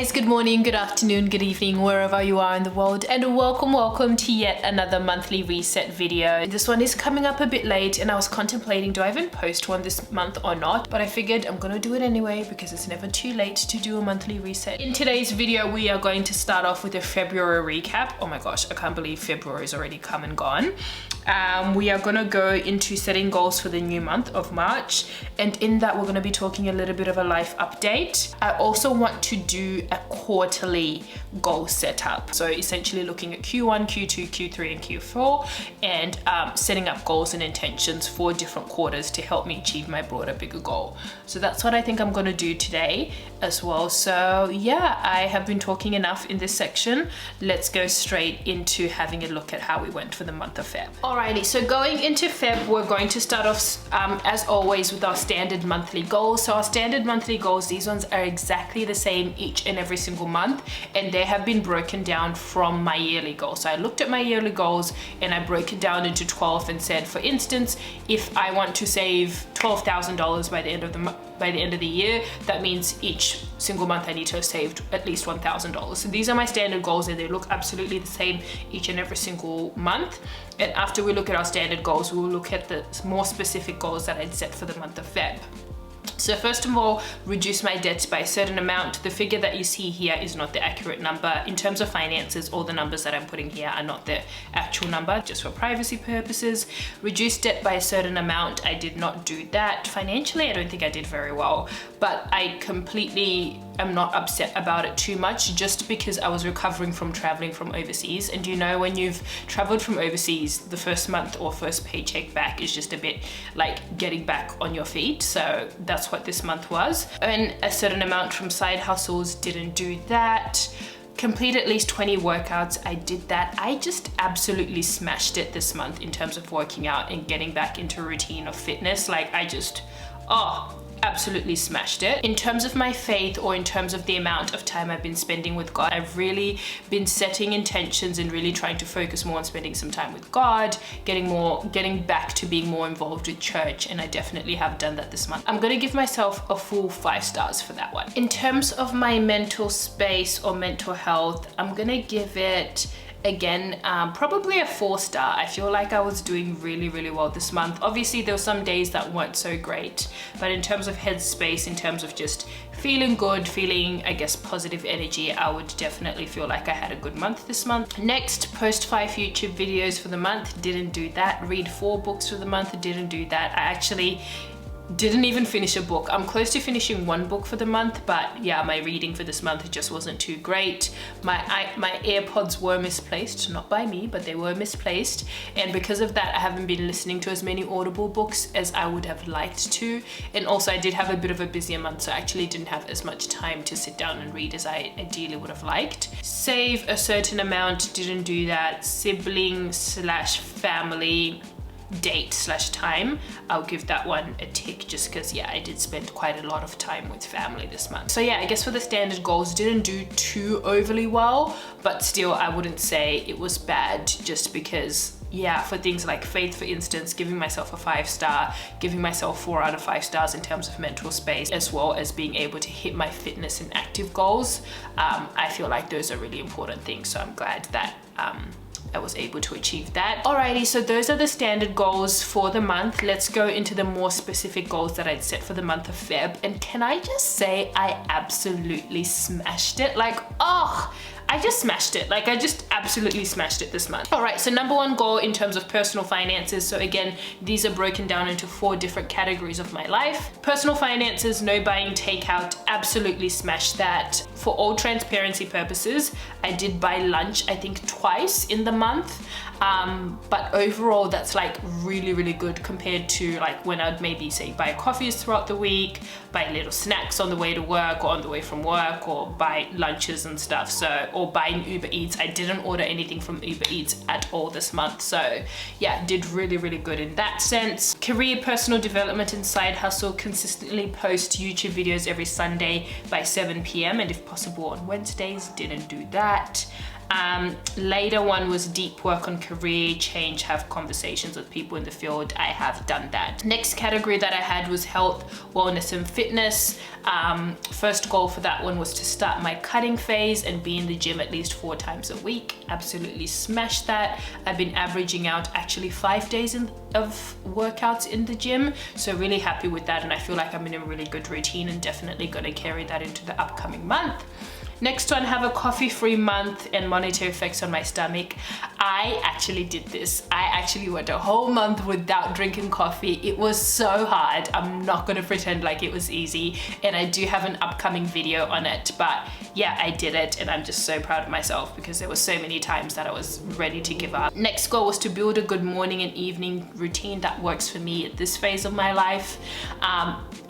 guys, good morning, good afternoon, good evening, wherever you are in the world, and welcome to yet another monthly reset video. This one is coming up a bit late and I was contemplating, do I even post one this month or not? But I figured I'm gonna do it anyway because it's never too late to do a monthly reset. In today's video, we are going to start off with a February recap. Oh my gosh, I can't believe February is already come and gone. We are gonna go into setting goals for the new month of March, and in that we're gonna be talking a little bit of a life update. I also want to do a quarterly goal setup, so essentially looking at Q1, Q2, Q3 and Q4, and setting up goals and intentions for different quarters to help me achieve my broader, bigger goal. So that's what I think I'm gonna do today as well. So yeah, I have been talking enough in this section. Let's go straight into having a look at how we went for the month of Feb. Alrighty, so going into Feb, we're going to start off as always with our standard monthly goals. So our standard monthly goals, these ones are exactly the same each and every single month, and they have been broken down from my yearly goals. So I looked at my yearly goals and I broke it down into 12 and said, for instance, if I want to save $12,000 by the end of the year, that means each single month I need to have saved at least $1,000. So these are my standard goals and they look absolutely the same each and every single month. And after we look at our standard goals, we'll look at the more specific goals that I'd set for the month of Feb. So first of all, reduce my debts by a certain amount. The figure that you see here is not the accurate number. In terms of finances, all the numbers that I'm putting here are not the actual number, just for privacy purposes. Reduce debt by a certain amount. I did not do that. Financially, I don't think I did very well, but I completely am not upset about it too much, just because I was recovering from traveling from overseas. And you know, when you've traveled from overseas, the first month or first paycheck back is just a bit like getting back on your feet. So that's what this month was. Earn a certain amount from side hustles, didn't do that. Complete at least 20 workouts, I did that. I just absolutely smashed it this month in terms of working out and getting back into a routine of fitness. Like I just, absolutely smashed it. In terms of my faith, or in terms of the amount of time I've been spending with God, I've really been setting intentions and really trying to focus more on spending some time with God, getting back to being more involved with church, and I definitely have done that this month. I'm gonna give myself a full 5 stars for that one. In terms of my mental space or mental health, I'm gonna give it, again, probably a 4 star. I feel like I was doing really well this month. Obviously there were some days that weren't so great, but in terms of headspace, in terms of just feeling good, feeling, I guess, positive energy, I would definitely feel like I had a good month this month. Next, post 5 YouTube videos for the month, didn't do that. Read 4 books for the month, didn't do that. I actually didn't even finish a book. I'm close to finishing 1 book for the month, but yeah, my reading for this month just wasn't too great. My AirPods were misplaced, not by me, but they were misplaced, and because of that I haven't been listening to as many Audible books as I would have liked to. And also I did have a bit of a busier month, so I actually didn't have as much time to sit down and read as I ideally would have liked. Save a certain amount, didn't do that. Sibling / family date / time, I'll give that one a tick, just because yeah, I did spend quite a lot of time with family this month. So yeah, I guess for the standard goals, didn't do too overly well, but still I wouldn't say it was bad, just because yeah, for things like faith, for instance, giving myself a 5 star, giving myself 4 out of 5 stars in terms of mental space, as well as being able to hit my fitness and active goals. I feel like those are really important things, so I'm glad that I was able to achieve that. Alrighty, so those are the standard goals for the month. Let's go into the more specific goals that I'd set for the month of Feb. And can I just say, I absolutely smashed it. Like, I just smashed it. Like I just absolutely smashed it this month. All right, so number 1 goal in terms of personal finances. So again, these are broken down into 4 different categories of my life. Personal finances, no buying takeout, absolutely smashed that. For all transparency purposes, I did buy lunch, I think twice in the month. But overall that's like really good compared to like when I'd maybe say buy coffees throughout the week, buy little snacks on the way to work or on the way from work, or buy lunches and stuff. So, or buying Uber Eats. I didn't order anything from Uber Eats at all this month. So yeah, did really good in that sense. Career, personal development and side hustle, consistently post YouTube videos every Sunday by 7 PM and if possible on Wednesdays, didn't do that. Later one was deep work on career change, have conversations with people in the field. I have done that. Next category that I had was health, wellness and fitness. First goal for that one was to start my cutting phase and be in the gym at least 4 times a week. Absolutely smashed that. I've been averaging out actually 5 days of workouts in the gym, so really happy with that, and I feel like I'm in a really good routine and definitely going to carry that into the upcoming month. Next one, have a coffee-free month and monitor effects on my stomach. I actually did this. I actually went a whole month without drinking coffee. It was so hard. I'm not gonna pretend like it was easy, and I do have an upcoming video on it, but yeah, I did it, and I'm just so proud of myself because there were so many times that I was ready to give up. Next goal was to build a good morning and evening routine that works for me at this phase of my life.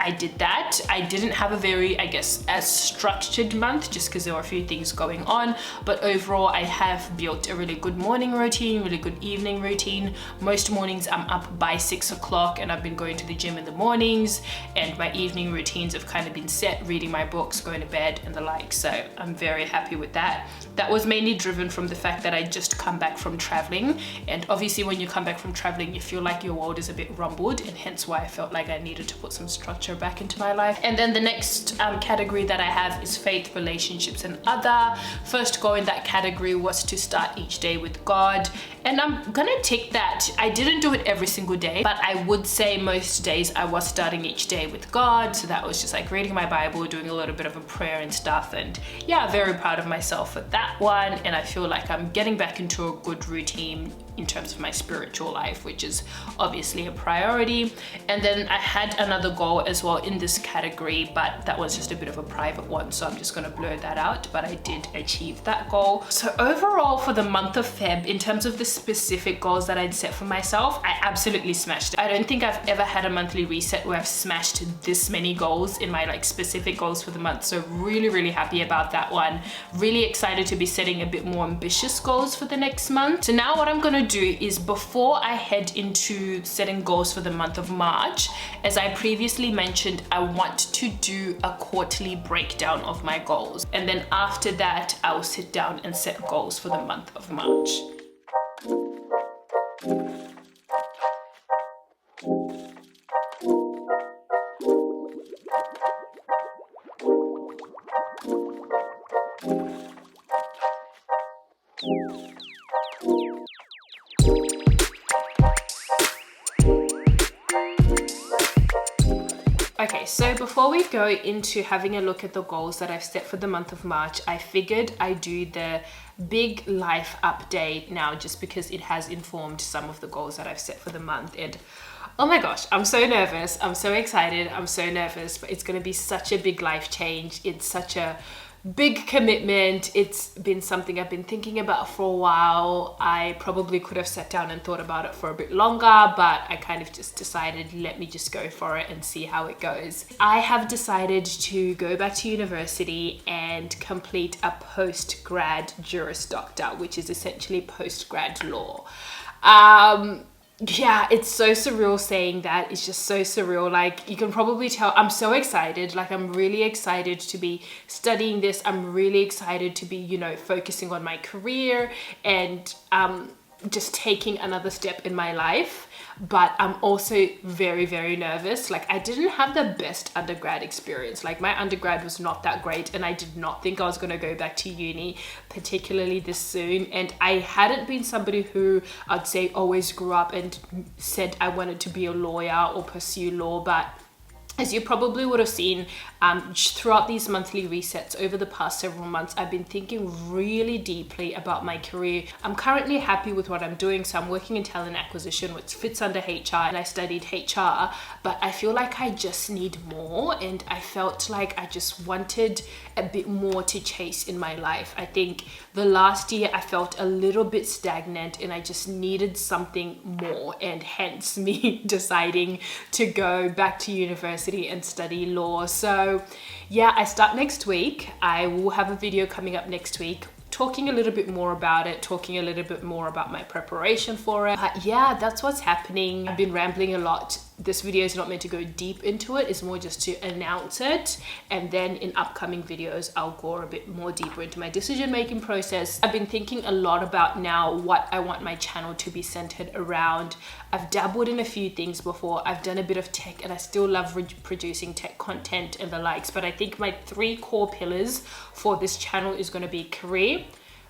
I did that. I didn't have a very, I guess, as structured month just because there were a few things going on, but overall I have built a really good morning routine, really good evening routine. Most mornings I'm up by 6 o'clock and I've been going to the gym in the mornings, and my evening routines have kind of been set, reading my books, going to bed and the like, so I'm very happy with that. That was mainly driven from the fact that I just come back from traveling, and obviously when you come back from traveling you feel like your world is a bit rumbled, and hence why I felt like I needed to put some structure back into my life. And then the next category that I have is faith, relationships and other. First goal in that category was to start each day with God, and I'm gonna tick that. I didn't do it every single day, but I would say most days I was starting each day with God, so that was just like reading my Bible, doing a little bit of a prayer and stuff, and yeah, very proud of myself for that one, and I feel like I'm getting back into a good routine in terms of my spiritual life, which is obviously a priority. And then I had another goal as well in this category, but that was just a bit of a private one, so I'm just gonna blur that out, but I did achieve that goal. So overall for the month of Feb, in terms of the specific goals that I'd set for myself, I absolutely smashed it. I don't think I've ever had a monthly reset where I've smashed this many goals in my like specific goals for the month, so really happy about that one. Really excited to be setting a bit more ambitious goals for the next month. So now what I'm gonna do is, before I head into setting goals for the month of March, as I previously mentioned, I want to do a quarterly breakdown of my goals, and then after that I will sit down and set goals for the month of March. Okay, so before we go into having a look at the goals that I've set for the month of March, I figured I'd do the big life update now, just because it has informed some of the goals that I've set for the month. And oh my gosh, I'm so nervous, I'm so excited, I'm so nervous, but it's gonna be such a big life change. It's such a big commitment. It's been something I've been thinking about for a while. I probably could have sat down and thought about it for a bit longer, but I kind of just decided, let me just go for it and see how it goes. I have decided to go back to university and complete a post-grad Juris Doctor, which is essentially post-grad law. Yeah, it's so surreal saying that. It's just so surreal. Like, you can probably tell I'm so excited. Like, I'm really excited to be studying this. I'm really excited to be, you know, focusing on my career and just taking another step in my life. But I'm also very nervous. Like, I didn't have the best undergrad experience. Like, my undergrad was not that great, and I did not think I was going to go back to uni, particularly this soon. And I hadn't been somebody who I'd say always grew up and said I wanted to be a lawyer or pursue law, but as you probably would have seen throughout these monthly resets over the past several months, I've been thinking really deeply about my career. I'm currently happy with what I'm doing. So I'm working in talent acquisition, which fits under HR, and I studied HR, but I feel like I just need more, and I felt like I just wanted a bit more to chase in my life. I think the last year I felt a little bit stagnant and I just needed something more, and hence me deciding to go back to university and study law. So yeah, I start next week. I will have a video coming up next week talking a little bit more about it, talking a little bit more about my preparation for it. But yeah, that's what's happening. I've been rambling a lot this video is not meant to go deep into it. It's more just to announce it, and then in upcoming videos I'll go a bit more deeper into my decision making process. I've been thinking a lot about now what I want my channel to be centered around. I've dabbled in a few things before. I've done a bit of tech, and I still love producing tech content and the likes, but I think my 3 core pillars for this channel is going to be career,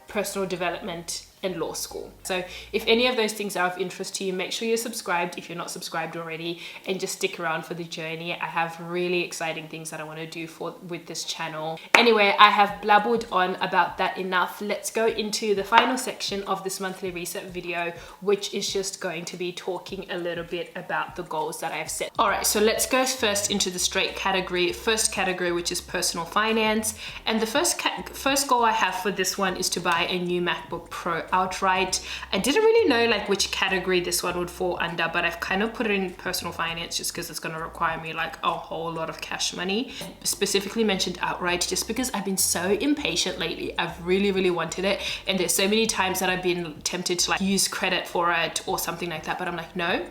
personal development, and law school. So if any of those things are of interest to you, make sure you're subscribed if you're not subscribed already, and just stick around for the journey. I have really exciting things that I want to do with this channel. Anyway, I have blabbered on about that enough. Let's go into the final section of this monthly reset video, which is just going to be talking a little bit about the goals that I have set. All right, so let's go first into the straight category. First category, which is personal finance. And the first goal I have for this one is to buy a new MacBook Pro outright. I didn't really know like which category this one would fall under, but I've kind of put it in personal finance just because it's going to require me like a whole lot of cash money. Specifically mentioned outright just because I've been so impatient lately. I've really wanted it, and there's so many times that I've been tempted to like use credit for it or something like that, but I'm like, no,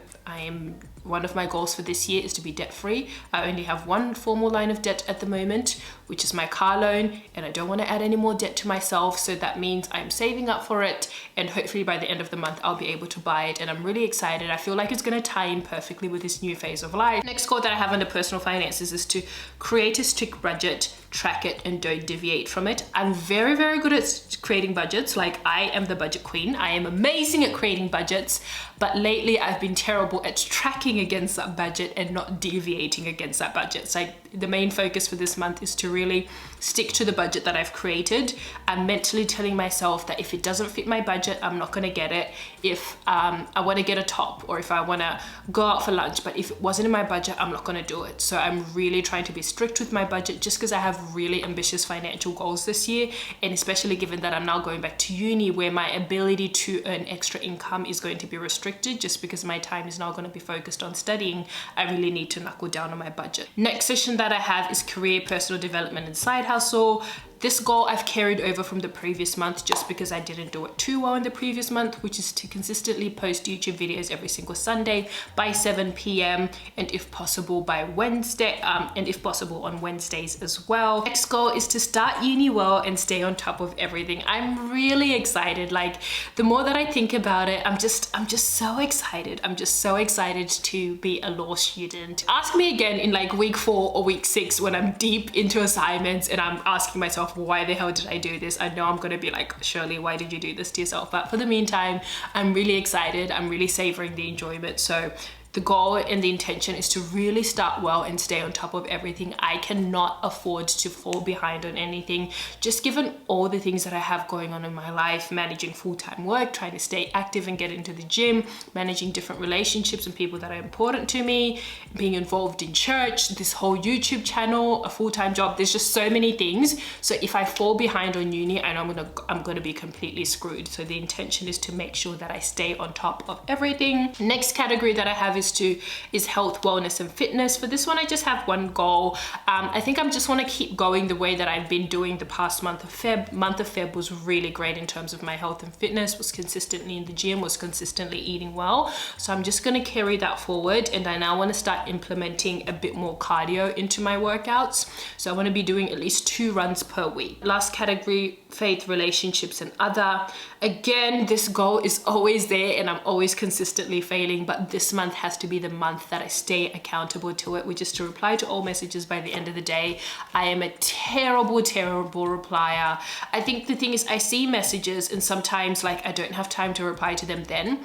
one of my goals for this year is to be debt free. I only have one formal line of debt at the moment, which is my car loan, and I don't want to add any more debt to myself. So that means I'm saving up for it, and hopefully by the end of the month I'll be able to buy it, and I'm really excited. I feel like it's going to tie in perfectly with this new phase of life. Next goal that I have under personal finances is to create a strict budget, track it, and don't deviate from it. I'm very good at creating budgets. Like, I am the budget queen. I am amazing at creating budgets, but lately I've been terrible at tracking against that budget and not deviating against that budget. So the main focus for this month is to really stick to the budget that I've created. I'm mentally telling myself that if it doesn't fit my budget, I'm not going to get it. If I want to get a top, or if I want to go out for lunch, but if it wasn't in my budget, I'm not going to do it. So I'm really trying to be strict with my budget, just because I have really ambitious financial goals this year, and especially given that I'm now going back to uni, where my ability to earn extra income is going to be restricted just because my time is now going to be focused on studying. I really need to knuckle down on my budget. Next session that I have is career, personal development, and side hustle. This goal I've carried over from the previous month just because I didn't do it too well in the previous month, which is to consistently post YouTube videos every single Sunday by 7 p.m. and if possible by Wednesday, and if possible on Wednesdays as well. Next goal is to start uni well and stay on top of everything. I'm really excited. Like, the more that I think about it, I'm just so excited. I'm just so excited to be a law student. Ask me again in like week 4 or week 6 when I'm deep into assignments and I'm asking myself, why the hell did I do this? I know I'm gonna be like, Shirley, why did you do this to yourself? But for the meantime, I'm really excited. I'm really savoring the enjoyment. So the goal and the intention is to really start well and stay on top of everything. I cannot afford to fall behind on anything, just given all the things that I have going on in my life, managing full-time work, trying to stay active and get into the gym, managing different relationships and people that are important to me, being involved in church, this whole YouTube channel, a full-time job. There's just so many things. So if I fall behind on uni, I know I'm gonna be completely screwed. So the intention is to make sure that I stay on top of everything. Next category that I have is health, wellness, and fitness. For this one, I just have one goal. I think I just want to keep going the way that I've been doing the past month of Feb. Month of Feb was really great in terms of my health and fitness, was consistently in the gym, was consistently eating well. So I'm just going to carry that forward, and I now want to start implementing a bit more cardio into my workouts. So I want to be doing at least 2 runs per week. Last category, faith, relationships, and other. Again, this goal is always there and I'm always consistently failing, but this month has to be the month that I stay accountable to it, which is to reply to all messages by the end of the day. I am a terrible replier. I think the thing is, I see messages and sometimes like I don't have time to reply to them then,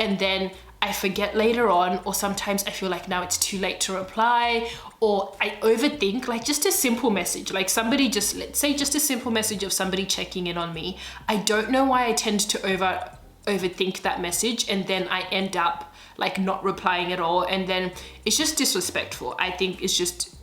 and then I forget later on, or sometimes I feel like now it's too late to reply, or I overthink. Like, just a simple message, like somebody just, let's say just a simple message of somebody checking in on me. I don't know why I tend to overthink that message, and then I end up like not replying at all, and then it's just disrespectful. I think it's just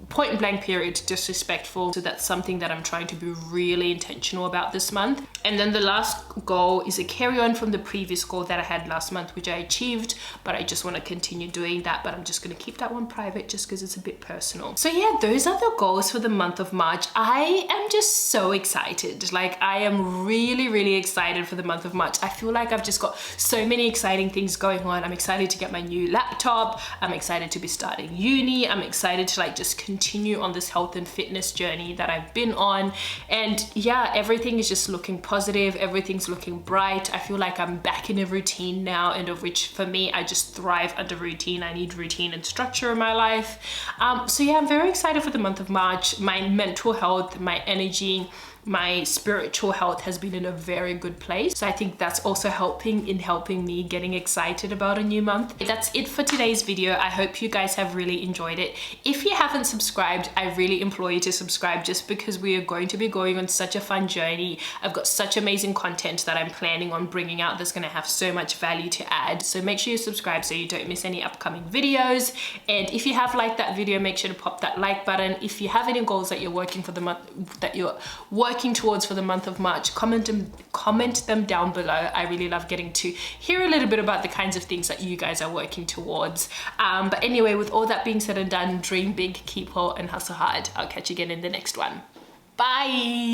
point blank period disrespectful. So that's something that I'm trying to be really intentional about this month. And then the last goal is a carry on from the previous goal that I had last month, which I achieved, but I just want to continue doing that, but I'm just going to keep that one private just because it's a bit personal. So yeah, those are the goals for the month of March. I am just so excited. Like, I am really excited for the month of March. I feel like I've just got so many exciting things going on. I'm excited to get my new laptop. I'm excited to be starting uni. I'm excited to like just continue on this health and fitness journey that I've been on. And yeah, everything is just looking positive. Everything's looking bright. I feel like I'm back in a routine now, and of which for me, I just thrive under routine. I need routine and structure in my life. So yeah, I'm very excited for the month of March. My mental health, my energy, my spiritual health has been in a very good place. So I think that's also helping me getting excited about a new month. That's it for today's video. I hope you guys have really enjoyed it. If you haven't subscribed, I really implore you to subscribe, just because we are going to be going on such a fun journey. I've got such amazing content that I'm planning on bringing out that's going to have so much value to add. So make sure you subscribe so you don't miss any upcoming videos. And if you have liked that video, make sure to pop that like button. If you have any goals that you're working for the month, that you're working towards for the month of March, comment them down below. I really love getting to hear a little bit about the kinds of things that you guys are working towards. But anyway, with all that being said and done, dream big, keep well, and hustle hard. I'll catch you again in the next one. Bye.